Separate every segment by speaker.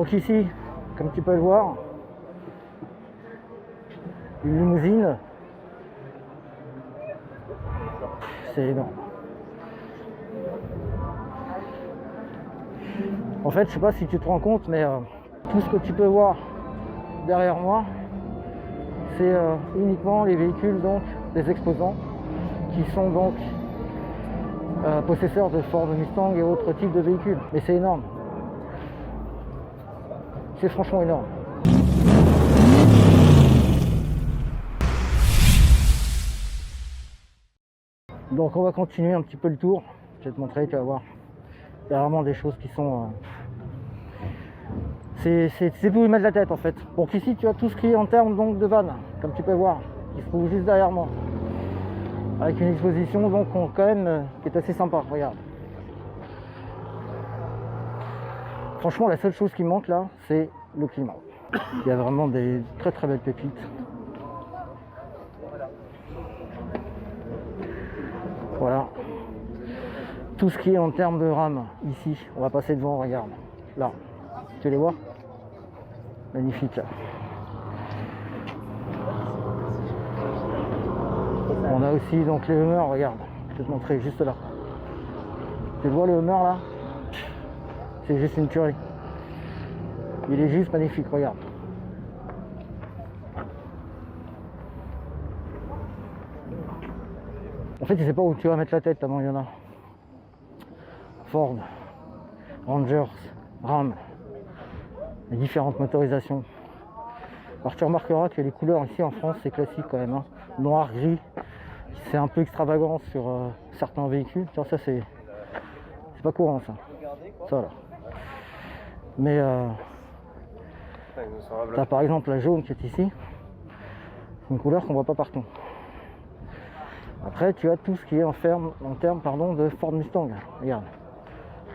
Speaker 1: Donc ici, comme tu peux le voir, une limousine, c'est énorme. En fait, je sais pas si tu te rends compte, mais tout ce que tu peux voir derrière moi, c'est uniquement les véhicules donc des exposants qui sont donc possesseurs de Ford Mustang et autres types de véhicules. Mais c'est énorme. C'est franchement énorme. Donc on va continuer un petit peu le tour. Je vais te montrer, tu vas voir. Il y a vraiment des choses qui sont... c'est pour y mettre la tête en fait. Donc ici tu as tout ce qui est en termes donc de vannes, comme tu peux voir, qui se trouve juste derrière moi. Avec une exposition donc quand même qui est assez sympa, regarde. Franchement la seule chose qui manque là, c'est le climat. Il y a vraiment des très très belles pépites. Voilà. Tout ce qui est en termes de rames, ici, on va passer devant, regarde. Là, tu les vois? Magnifique. On a aussi donc les Hummer, regarde. Je vais te montrer juste là. Tu le vois le Hummer là? C'est juste une tuerie. Il est juste magnifique, regarde. En fait, je sais pas où tu vas mettre la tête, tellement il y en a. Ford, Rangers, Ram, les différentes motorisations. Alors tu remarqueras que les couleurs ici en France, c'est classique quand même. Hein. Noir, gris, c'est un peu extravagant sur certains véhicules. Tiens, ça c'est pas courant ça. Ça là. Mais t'as par exemple la jaune qui est ici. C'est une couleur qu'on voit pas partout. Après, tu as tout ce qui est en termes de Ford Mustang. Regarde,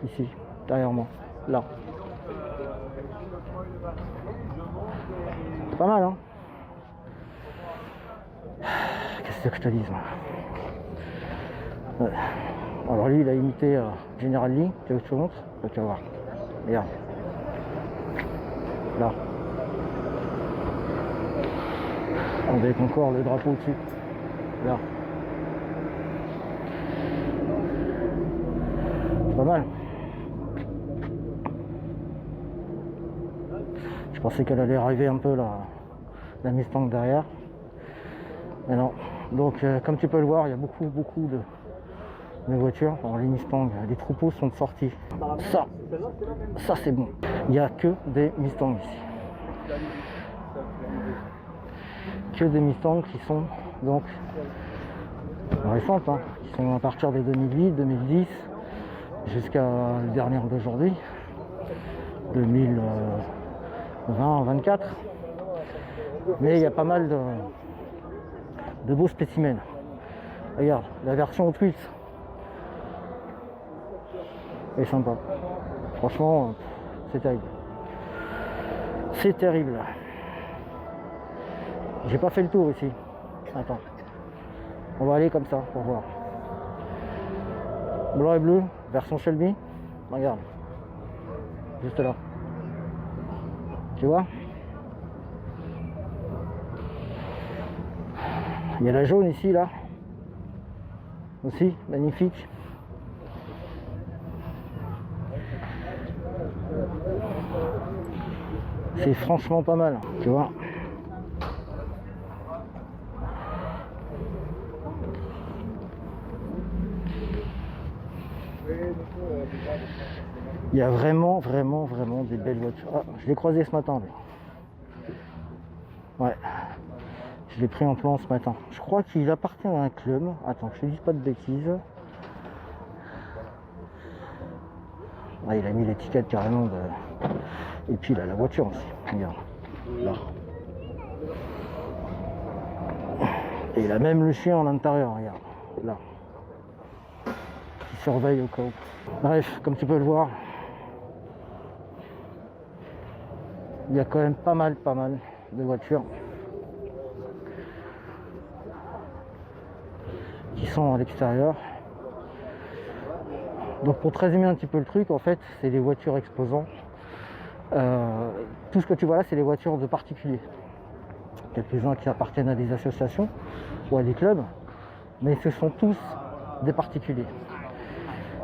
Speaker 1: ici, derrière moi, là. C'est pas mal, hein? Qu'est-ce que je te dise? Ouais. Alors lui, il a imité General Lee. Tu veux que je te montre? Là, tu vas voir. Regarde. Là. Avec encore le drapeau au-dessus. Là. Pas mal. Je pensais qu'elle allait arriver un peu la Mustang derrière. Mais non. Donc comme tu peux le voir, il y a beaucoup de voitures. Alors, les Mustang, les troupeaux sont sortis. Ça c'est bon. Il n'y a que des Mustangs ici. Que des Mustangs qui sont donc récentes, hein, qui sont à partir des 2008, 2010. Jusqu'à le dernier d'aujourd'hui, 2020-24. Mais il y a pas mal de beaux spécimens. Regarde, la version Hot Wheels est sympa. Franchement, c'est terrible. C'est terrible. J'ai pas fait le tour ici. Attends. On va aller comme ça pour voir. Blanc et bleu, version Shelby. Regarde. Juste là. Tu vois? Il y a la jaune ici, là. Aussi, magnifique. C'est franchement pas mal, tu vois. Il y a vraiment des belles voitures. Ah, je l'ai croisé ce matin, lui. Ouais. Je l'ai pris en plan ce matin. Je crois qu'il appartient à un club. Attends, que je ne dise pas de bêtises. Ah, il a mis l'étiquette carrément de... Et puis là, la voiture aussi. Regarde. Là. Et il a même le chien à l'intérieur, regarde. Là. Qui surveille au cas où. Bref, comme tu peux le voir, il y a quand même pas mal de voitures qui sont à l'extérieur. Donc pour te résumer un petit peu le truc, en fait, c'est des voitures exposants Tout ce que tu vois là, c'est les voitures de particuliers. Quelques-uns qui appartiennent à des associations ou à des clubs, mais ce sont tous des particuliers.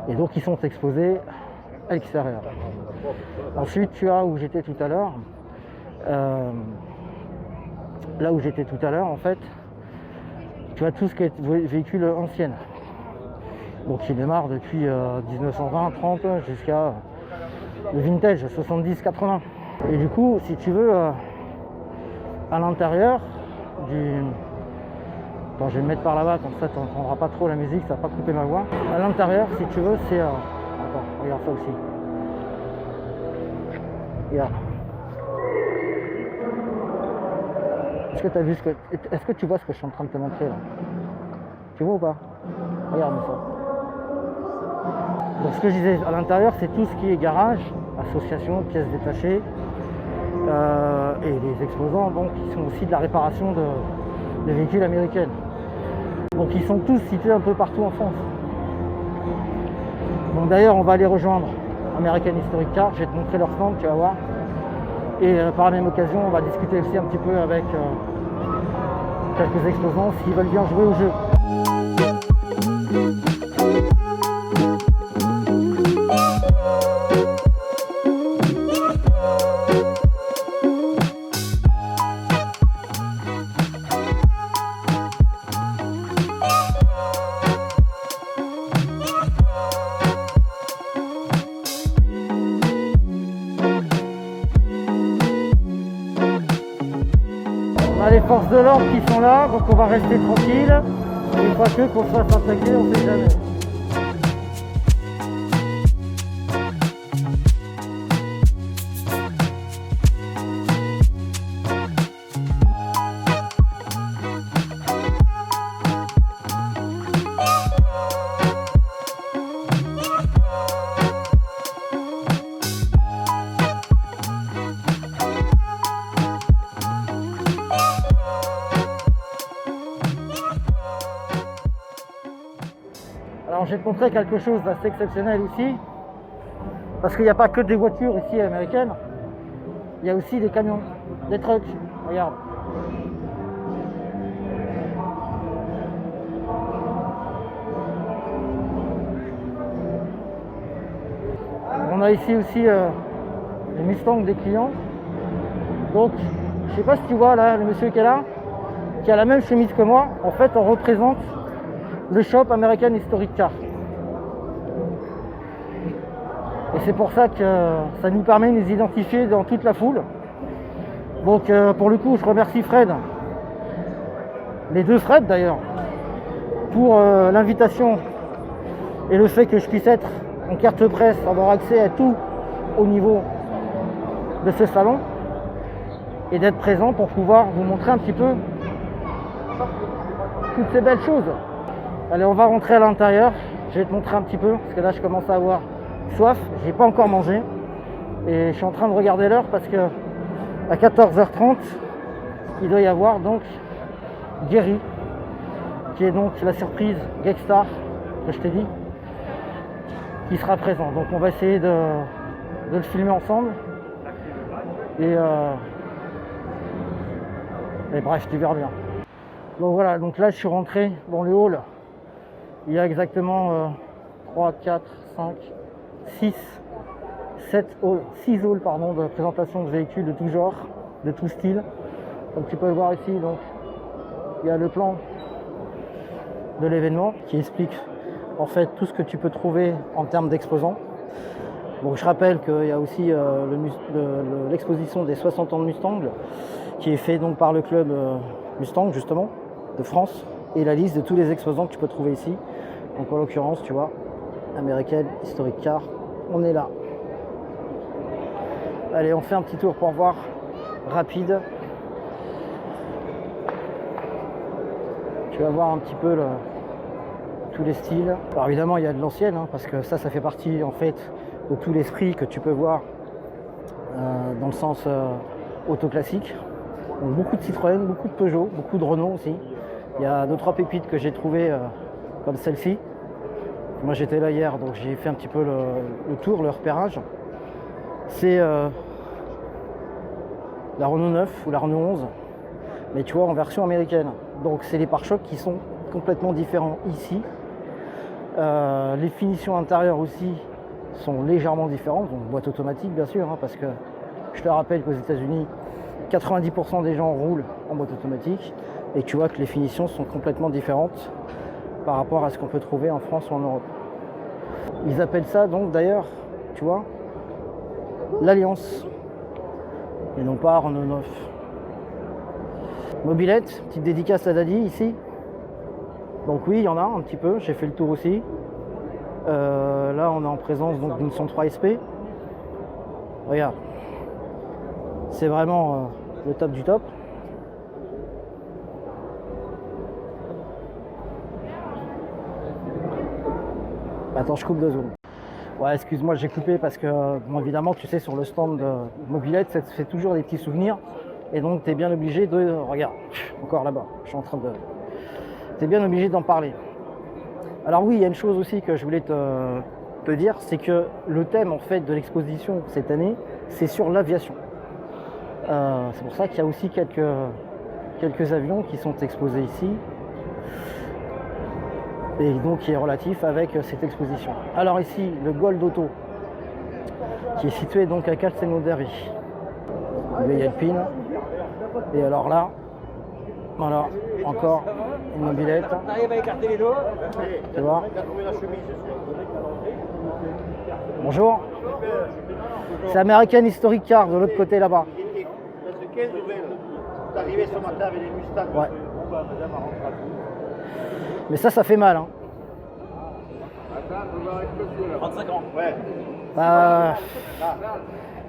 Speaker 1: Et donc ils sont exposés à l'extérieur. Ensuite, tu as où j'étais tout à l'heure. Là où j'étais tout à l'heure, en fait, tu as tout ce qui est véhicule ancienne. Donc qui démarre depuis 1920, 30 jusqu'à le vintage, 70, 80. Et du coup, si tu veux, à l'intérieur du... Attends, je vais me mettre par là-bas, comme ça tu n'entendras pas trop la musique, ça va pas couper ma voix. À l'intérieur, si tu veux, c'est... Attends, regarde ça aussi. Regarde. Est-ce que tu vois ce que je suis en train de te montrer là? Tu vois ou pas? Regarde ça. Donc ce que je disais, à l'intérieur, c'est tout ce qui est garage, association, pièces détachées, et les exposants, donc, qui sont aussi de la réparation de véhicules américains. Donc ils sont tous situés un peu partout en France. Donc d'ailleurs, on va aller rejoindre American Historic Car, je vais te montrer leur stand, tu vas voir. Et par la même occasion, on va discuter aussi un petit peu avec quelques exposants s'ils veulent bien jouer au jeu. On a les forces de l'ordre qui sont là, donc on va rester tranquille. Une fois qu'on se fasse attaquer, on ne sait jamais. Alors je vais te montrer quelque chose d'assez exceptionnel aussi, parce qu'il n'y a pas que des voitures ici américaines, il y a aussi des camions, des trucks, regarde. On a ici aussi les Mustangs des clients. Donc je sais pas si tu vois là, le monsieur qui est là, qui a la même chemise que moi, en fait on représente le shop American Historic Car. Et c'est pour ça que ça nous permet de nous identifier dans toute la foule. Donc pour le coup, je remercie Fred, les deux Fred d'ailleurs, pour l'invitation et le fait que je puisse être en carte presse, avoir accès à tout au niveau de ce salon et d'être présent pour pouvoir vous montrer un petit peu toutes ces belles choses. Allez, on va rentrer à l'intérieur, je vais te montrer un petit peu, parce que là je commence à avoir soif, j'ai pas encore mangé, et je suis en train de regarder l'heure parce que à 14h30, il doit y avoir donc Gary, qui est donc la surprise Geekstar que je t'ai dit, qui sera présent. Donc on va essayer de le filmer ensemble, et bref, tu verras bien. Donc voilà, donc là je suis rentré dans le hall. Il y a exactement 3, 4, 5, 6, 7 halls, 6 halls pardon, de présentation de véhicules de tout genre, de tout style. Comme tu peux le voir ici, donc, il y a le plan de l'événement qui explique en fait tout ce que tu peux trouver en termes d'exposants. Donc je rappelle qu'il y a aussi l'exposition des 60 ans de Mustang qui est fait donc par le club Mustang justement de France, et la liste de tous les exposants que tu peux trouver ici. Donc en l'occurrence, tu vois, American Historic Car, on est là. Allez, on fait un petit tour pour voir, rapide. Tu vas voir un petit peu tous les styles. Alors évidemment, il y a de l'ancienne, hein, parce que ça fait partie en fait de tout l'esprit que tu peux voir dans le sens auto classique. Donc, beaucoup de Citroën, beaucoup de Peugeot, beaucoup de Renault aussi. Il y a 2-3 pépites que j'ai trouvées comme celle-ci. Moi j'étais là hier, donc j'ai fait un petit peu le tour, le repérage. C'est la Renault 9 ou la Renault 11, mais tu vois en version américaine. Donc c'est les pare-chocs qui sont complètement différents ici. Les finitions intérieures aussi sont légèrement différentes, donc boîte automatique bien sûr, hein, parce que je te rappelle qu'aux États-Unis 90% des gens roulent en boîte automatique, et tu vois que les finitions sont complètement différentes par rapport à ce qu'on peut trouver en France ou en Europe. Ils appellent ça donc d'ailleurs, tu vois, l'Alliance, et non pas Renault 9. Mobilette, petite dédicace à Daddy ici. Donc oui, il y en a un petit peu, j'ai fait le tour aussi. Là, on est en présence d'une 103 SP. Regarde, c'est vraiment le top du top. Attends, je coupe 2 secondes. Ouais, excuse-moi, j'ai coupé parce que, bon, évidemment, tu sais, sur le stand de Mobilette, ça te fait toujours des petits souvenirs. Et donc, tu es bien obligé de... Regarde, encore là-bas, je suis en train de... Tu es bien obligé d'en parler. Alors oui, il y a une chose aussi que je voulais te dire, c'est que le thème, en fait, de l'exposition cette année, c'est sur l'aviation. C'est pour ça qu'il y a aussi quelques avions qui sont exposés ici. Et donc qui est relatif avec cette exposition. Alors ici, le Gold Auto, qui est situé donc à Calzenoderri, vieille Alpine. Et alors là, voilà, encore une mobilette. Tu vois. Bonjour. C'est American Historic Car de l'autre côté là-bas. Ouais. Mais ça fait mal. Hein.
Speaker 2: 35 ans. Ouais.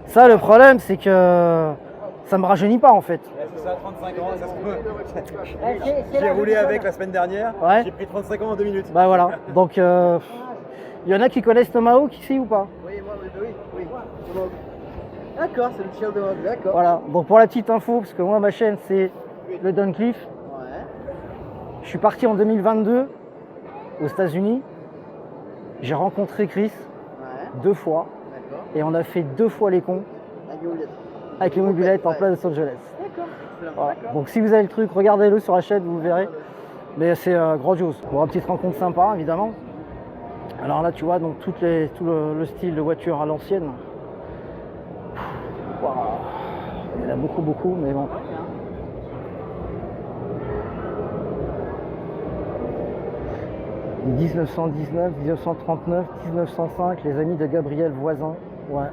Speaker 1: Ça, le problème, c'est que ça me rajeunit pas en fait.
Speaker 2: Ouais, c'est ça, 35 ans, ça se peut. J'ai roulé avec la semaine dernière,
Speaker 1: ouais.
Speaker 2: J'ai pris 35 ans en 2 minutes.
Speaker 1: Bah voilà, donc il y en a qui connaissent Tomahawk ici ou pas?
Speaker 3: Oui, moi, oui. D'accord, c'est le chien de Tomahawk, d'accord.
Speaker 1: Voilà, donc pour la petite info, parce que moi ma chaîne c'est le Duncliffe.
Speaker 3: Ouais.
Speaker 1: Je suis parti en 2022 aux États-Unis. J'ai rencontré Chris 2 fois.
Speaker 3: D'accord.
Speaker 1: Et on a fait 2 fois les cons avec les mobilettes en plein Los Angeles.
Speaker 3: D'accord.
Speaker 1: Voilà. Donc si vous avez le truc, regardez-le sur la chaîne, vous verrez. Mais c'est grandiose. Bon, une petite rencontre sympa, évidemment. Alors là, tu vois, donc tout le style de voiture à l'ancienne. Wow. Il y en a beaucoup, mais bon. « 1919, 1939, 1905, les amis de Gabriel Voisin. » Ouais.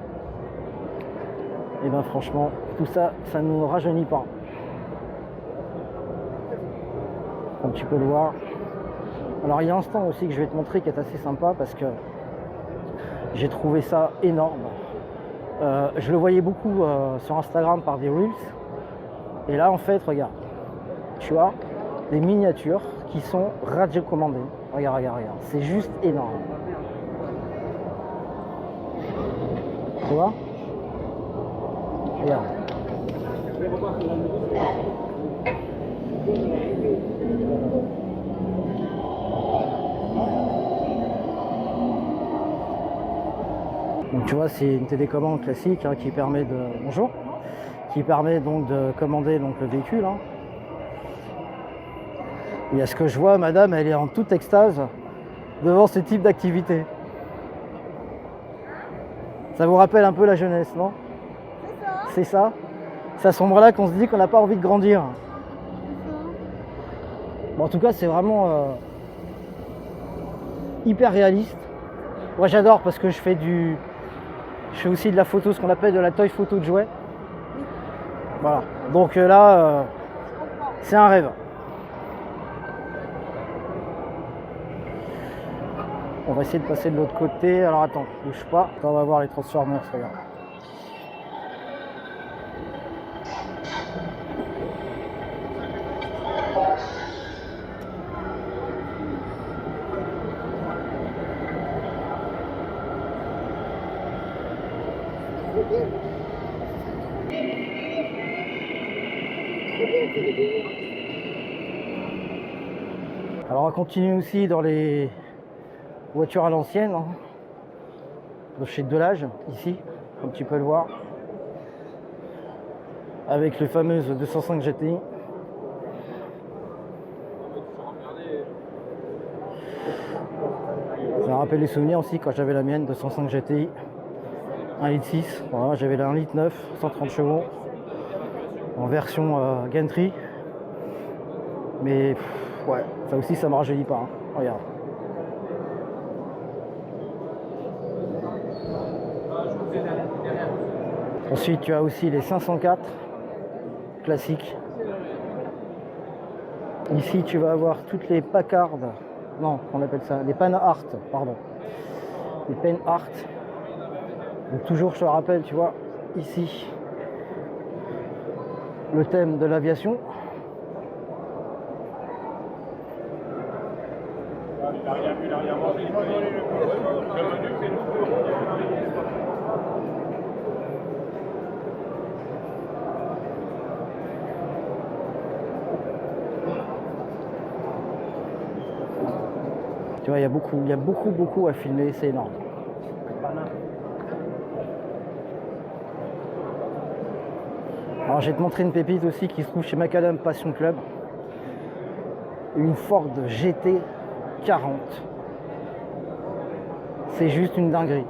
Speaker 1: Et ben franchement, tout ça, ça ne nous rajeunit pas. Comme tu peux le voir. Alors il y a un stand aussi que je vais te montrer qui est assez sympa parce que j'ai trouvé ça énorme. Je le voyais beaucoup sur Instagram par des Reels. Et là en fait, regarde. Tu vois, des miniatures qui sont radiocommandées. Regarde. C'est juste énorme. Tu vois? Regarde. Donc tu vois, c'est une télécommande classique hein, qui permet de... Bonjour. Qui permet donc de commander donc, le véhicule. Hein. Et à ce que je vois, madame, elle est en toute extase devant ce type d'activité. Ça vous rappelle un peu la jeunesse, non? C'est ça. C'est à ce moment-là qu'on se dit qu'on n'a pas envie de grandir. Bon, en tout cas, c'est vraiment hyper réaliste. Moi, j'adore parce que je fais aussi de la photo, ce qu'on appelle de la toy photo de jouets. Voilà. Donc là, c'est un rêve. On va essayer de passer de l'autre côté. Alors attends, bouge pas. On va voir les Transformers, regarde. Alors on continue aussi dans les voitures à l'ancienne, hein, de chez Delage, ici, comme tu peux le voir. avec les fameuses 205 GTI. Ça me rappelle les souvenirs aussi quand j'avais la mienne 205 GTI 1,6 litre. Voilà, j'avais la 1,9 litre, 130 chevaux en version Gantry. Mais ouais, ça aussi ça me rajeunit pas. Hein. Regarde. Ensuite tu as aussi les 504 classiques. Ici tu vas avoir toutes les Packard, non on appelle ça les Panhard, pardon. Les Panhard. Donc toujours je te rappelle, tu vois, ici le thème de l'aviation. Tu vois, il y a beaucoup à filmer, c'est énorme. Alors je vais te montrer une pépite aussi qui se trouve chez Macadam Passion Club. Une Ford GT 40. C'est juste une dinguerie.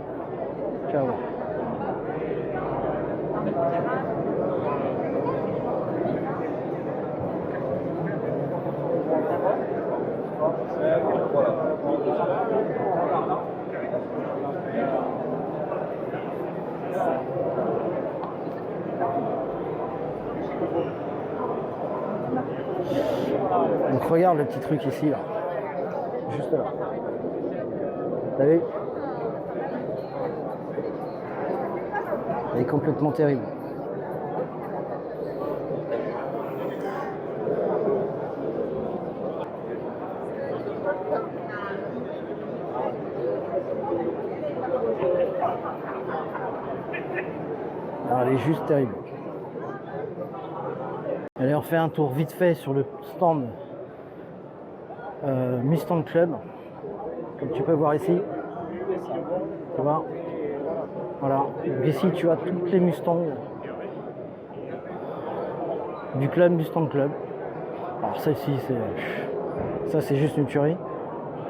Speaker 1: Tu vas voir. Donc regarde le petit truc ici là, juste là. T'as vu? Elle est complètement terrible. Alors, elle est juste terrible. Allez, on fait un tour vite fait sur le stand Mustang Club, comme tu peux voir ici. Tu vois, voilà. Donc ici, tu as toutes les Mustangs du club Mustang Club. Alors celle-ci, c'est juste une tuerie.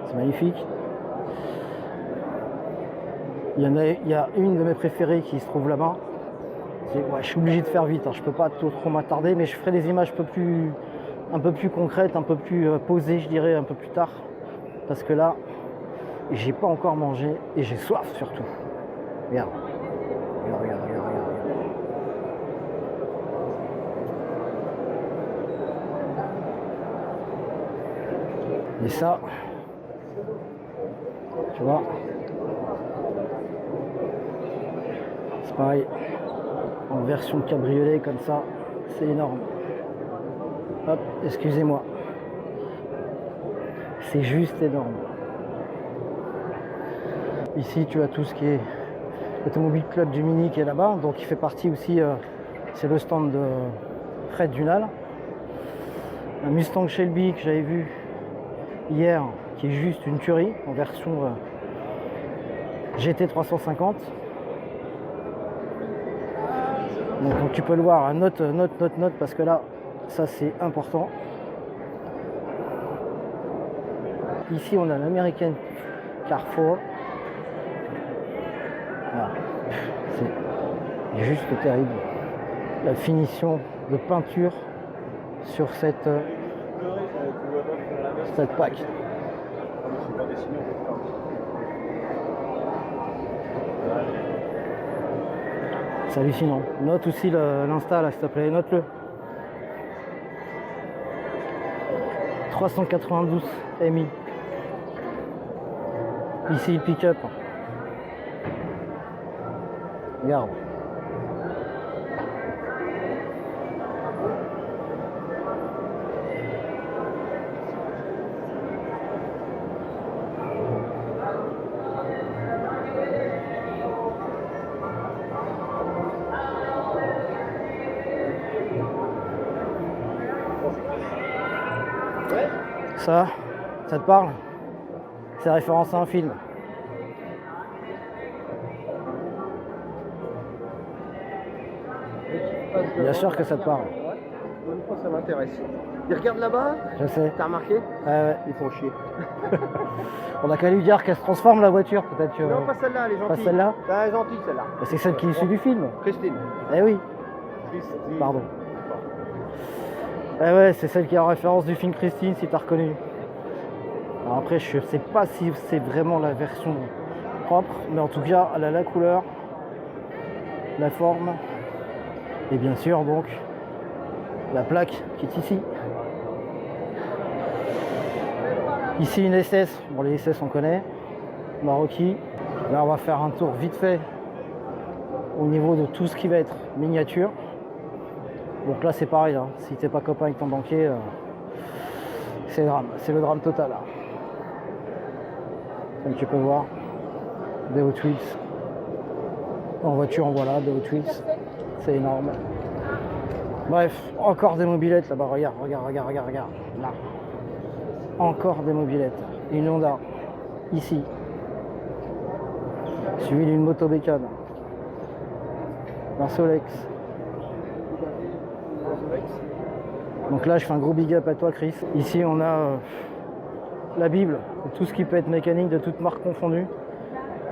Speaker 1: C'est magnifique. Il y a une de mes préférées qui se trouve là-bas. Ouais, je suis obligé de faire vite, hein. Je peux pas trop m'attarder, mais je ferai des images un peu plus concrètes, un peu plus posées, je dirais, un peu plus tard. Parce que là, j'ai pas encore mangé et j'ai soif surtout. Regarde. Regarde. Et ça, tu vois, c'est pareil. En version cabriolet comme ça, c'est énorme. Hop, excusez-moi. C'est juste énorme. Ici, tu as tout ce qui est Automobile Club du Mini qui est là-bas. Donc, il fait partie aussi, c'est le stand de Fred Dunal. Un Mustang Shelby que j'avais vu hier, qui est juste une tuerie, en version GT 350. Donc tu peux le voir, note, parce que là, ça c'est important. Ici, on a l'American Carrefour. Voilà. C'est juste terrible. La finition de peinture sur cette plaque. C'est hallucinant. Note aussi l'insta là, s'il te plaît, note-le. 392 MI. Ici le pick-up. Regarde. Ça te parle? C'est référence à un film. Bien sûr que ça te parle.
Speaker 3: Une fois, ça m'intéresse. Ils regardent là-bas.
Speaker 1: Je sais.
Speaker 3: T'as remarqué?
Speaker 1: Ouais.
Speaker 3: Ils font chier.
Speaker 1: On a qu'à lui dire qu'elle se transforme la voiture, peut-être que.
Speaker 3: Non, pas celle-là, elle est gentille.
Speaker 1: Pas celle-là?
Speaker 3: Elle est gentille, celle-là.
Speaker 1: C'est celle qui est issue du film.
Speaker 3: Christine.
Speaker 1: Eh oui,
Speaker 3: Christine.
Speaker 1: pardon. Eh ouais, c'est celle qui est en référence du film Christine, si t'as reconnu. Alors après, je sais pas si c'est vraiment la version propre, mais en tout cas, elle a la couleur, la forme, et bien sûr, donc, la plaque qui est ici. Ici, une SS. Bon, les SS, on connaît. Maroki. Là, on va faire un tour vite fait au niveau de tout ce qui va être miniature. Donc là, c'est pareil. Hein. Si t'es pas copain avec ton banquier, c'est le drame. C'est le drame total. Hein. Comme tu peux voir, des Hot Wheels. En voiture, en voilà, des Hot Wheels. C'est énorme. Bref, encore des mobilettes là-bas. Regarde. Là. Encore des mobilettes. Une Honda. Ici. Suivi d'une moto bécane. Un Solex. Donc là, je fais un gros big up à toi, Chris. Ici, on a la Bible, tout ce qui peut être mécanique, de toutes marques confondues.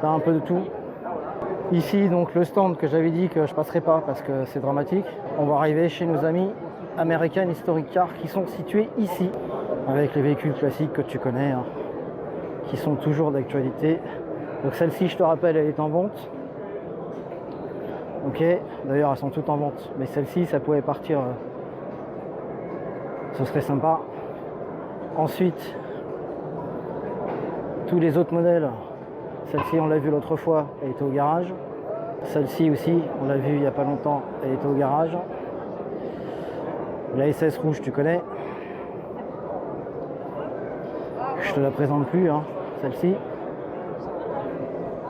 Speaker 1: T'as un peu de tout. Ici, donc le stand que j'avais dit que je passerai pas parce que c'est dramatique. On va arriver chez nos amis American Historic Cars qui sont situés ici, avec les véhicules classiques que tu connais, hein, qui sont toujours d'actualité. Donc celle-ci, je te rappelle, elle est en vente. Ok, d'ailleurs elles sont toutes en vente, mais celle-ci, ça pouvait partir, ce serait sympa. Ensuite, tous les autres modèles, celle-ci on l'a vue l'autre fois, elle était au garage. Celle-ci aussi, on l'a vue il n'y a pas longtemps, elle était au garage. La SS rouge, tu connais. Je te la présente plus, hein, celle-ci.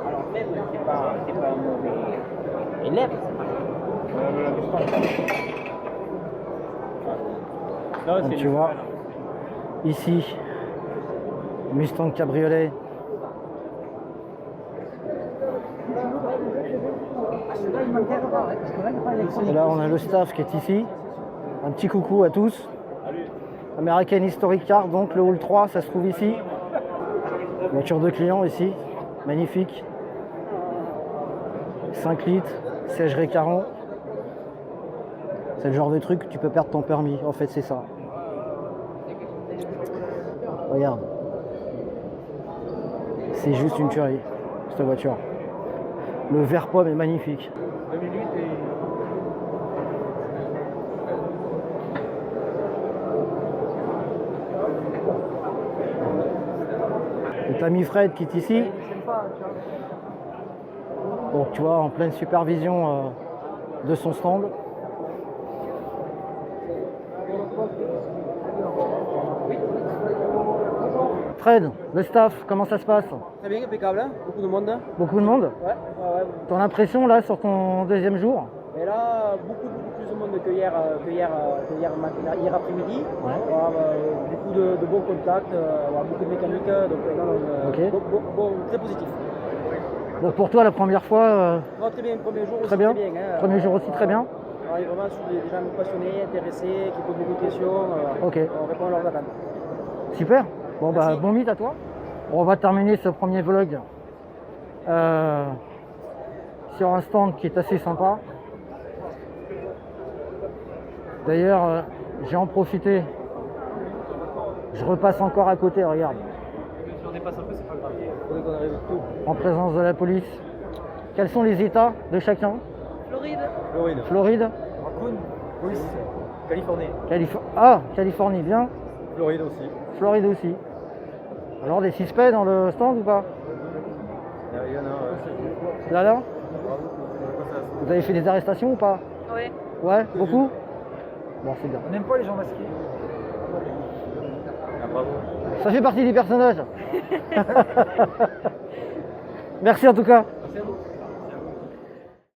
Speaker 3: Alors, même, c'est pas un mauvais élève.
Speaker 1: Donc, tu vois, ici, Mustang cabriolet. Et là, on a le staff qui est ici. Un petit coucou à tous. American Historic Car, donc le hall 3, ça se trouve ici. Voiture de client ici, magnifique. 5 litres, siège récarant. C'est le genre de truc que tu peux perdre ton permis. En fait, c'est ça. Regarde. C'est juste une tuerie, cette voiture. Le vert pomme est magnifique.
Speaker 2: 2008 et...
Speaker 1: Et t'as mis Fred qui est ici. Donc tu vois, en pleine supervision de son stand. Fred, le staff, comment ça se passe?
Speaker 3: Très bien, impeccable, hein, beaucoup de monde.
Speaker 1: Beaucoup de monde?
Speaker 3: Ouais.
Speaker 1: Ton impression là sur ton deuxième jour?
Speaker 3: Et là, beaucoup plus de monde que hier après-midi.
Speaker 1: Ouais.
Speaker 3: Beaucoup de bons contacts, beaucoup de mécanique, donc
Speaker 1: Ok.
Speaker 3: très positif.
Speaker 1: Donc pour toi la première fois,
Speaker 3: Non, très bien, premier jour aussi
Speaker 1: très bien.
Speaker 3: très bien. Hein.
Speaker 1: Premier jour aussi très bien.
Speaker 3: On est vraiment sur des gens passionnés, intéressés, qui posent beaucoup de questions.
Speaker 1: Ok.
Speaker 3: On répond à leurs attentes.
Speaker 1: Super. Bon bah
Speaker 3: Merci.
Speaker 1: bon meet à toi. On va terminer ce premier vlog sur un stand qui est assez sympa. D'ailleurs, j'ai en profité. Je repasse encore à côté, regarde.
Speaker 2: Si on dépasse un peu, c'est pas grave.
Speaker 3: Faudrait qu'on arrive tout.
Speaker 1: En présence de la police. Quels sont les états de chacun?
Speaker 3: Floride.
Speaker 1: Floride,
Speaker 2: Raccoon, police, Californie.
Speaker 1: Californie, bien.
Speaker 2: Floride aussi.
Speaker 1: Floride aussi. Alors des suspects dans le stand ou pas?
Speaker 2: Il y en a,
Speaker 1: Là Vous avez fait des arrestations ou pas?
Speaker 4: Oui.
Speaker 1: Ouais, beaucoup? Bon, c'est bien.
Speaker 2: On n'aime pas les gens masqués. Ah, bravo.
Speaker 1: Ça fait partie des personnages. Merci en tout cas.
Speaker 2: Merci à vous.